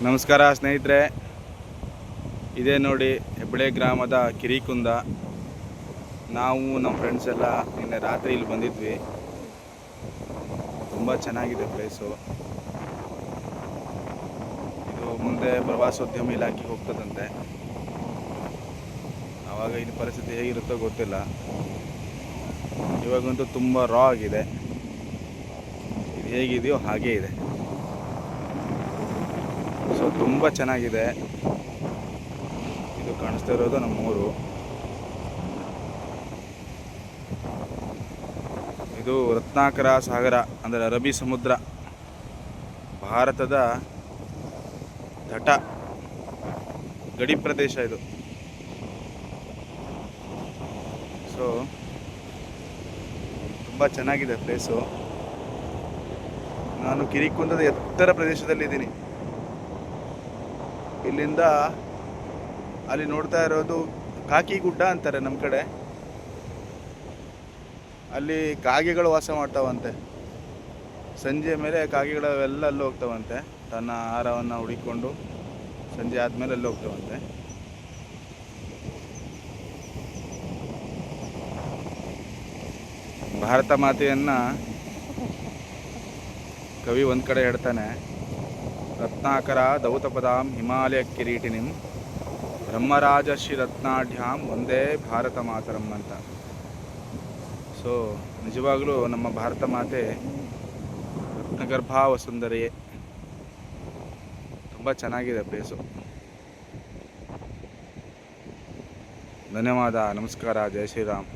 ನಮಸ್ಕಾರ ಸ್ನೇಹಿತರೆ, ಇದೇ ನೋಡಿ ಹೆಬ್ಬಳೆ ಗ್ರಾಮದ ಕಿರಿಕುಂದ. ನಾವು ನಮ್ಮ ಫ್ರೆಂಡ್ಸ್ ಎಲ್ಲ ನಿನ್ನೆ ರಾತ್ರಿ ಇಲ್ಲಿ ಬಂದಿದ್ವಿ. ತುಂಬ ಚೆನ್ನಾಗಿದೆ ಪ್ಲೇಸು. ಇದು ಮುಂದೆ ಪ್ರವಾಸೋದ್ಯಮ ಇಲಾಖೆಗೆ ಹೋಗ್ತದಂತೆ. ಆವಾಗ ಇಲ್ಲಿ ಪರಿಸ್ಥಿತಿ ಹೇಗಿರುತ್ತೋ ಗೊತ್ತಿಲ್ಲ. ಇವಾಗಂತೂ ತುಂಬ ರಾ ಆಗಿದೆ. ಇದು ಹೇಗಿದೆಯೋ ಹಾಗೇ ಇದೆ. ಸೊ ತುಂಬ ಚೆನ್ನಾಗಿದೆ. ಇದು ಕಾಣಿಸ್ತಾ ಇರೋದು ನಮ್ಮೂರು. ಇದು ರತ್ನಾಕರ ಸಾಗರ ಅಂದರೆ ಅರಬ್ಬಿ ಸಮುದ್ರ, ಭಾರತದ ತಟ ಗಡಿ ಪ್ರದೇಶ ಇದು. ಸೊ ತುಂಬ ಚೆನ್ನಾಗಿದೆ ಪ್ಲೇಸು. ನಾನು ಕಿರಿಕುಂದದ ಎತ್ತರ ಪ್ರದೇಶದಲ್ಲಿದ್ದೀನಿ. ಇಲ್ಲಿಂದ ಅಲ್ಲಿ ನೋಡ್ತಾ ಇರೋದು ಕಾಕಿ ಗುಡ್ಡ ಅಂತಾರೆ ನಮ್ಮ ಕಡೆ. ಅಲ್ಲಿ ಕಾಗೆಗಳು ವಾಸ ಮಾಡ್ತಾವಂತೆ. ಸಂಜೆ ಮೇಲೆ ಕಾಗೆಗಳೆಲ್ಲ ಅಲ್ಲಿ ಹೋಗ್ತಾವಂತೆ. ತನ್ನ ಆಹಾರವನ್ನು ಹುಡುಕಿಕೊಂಡು ಸಂಜೆ ಆದಮೇಲೆ ಅಲ್ಲಿ ಹೋಗ್ತಾವಂತೆ. ಭಾರತ ಮಾತೆಯನ್ನು ಕವಿ ಒಂದು ಕಡೆ ಹೇಳ್ತಾನೆ, ರತ್ನಾಕರ ದೌತಪದಾಂ ಹಿಮಾಲಯ ಕಿರೀಟಿನಿಂ ಬ್ರಹ್ಮರಾಜಶ್ರೀ ರತ್ನಾಢ್ಯಾಂ ಒಂದೇ ಭಾರತ ಮಾತರಂ ಅಂತ. ಸೊ ನಿಜವಾಗಲೂ ನಮ್ಮ ಭಾರತ ಮಾತೆ ರತ್ನಗರ್ಭ ವಸುಂಧರೆಯೇ. ತುಂಬ ಚೆನ್ನಾಗಿದೆ ಪ್ಲೇಸು. ಧನ್ಯವಾದ. ನಮಸ್ಕಾರ. ಜೈ ಶ್ರೀರಾಮ್.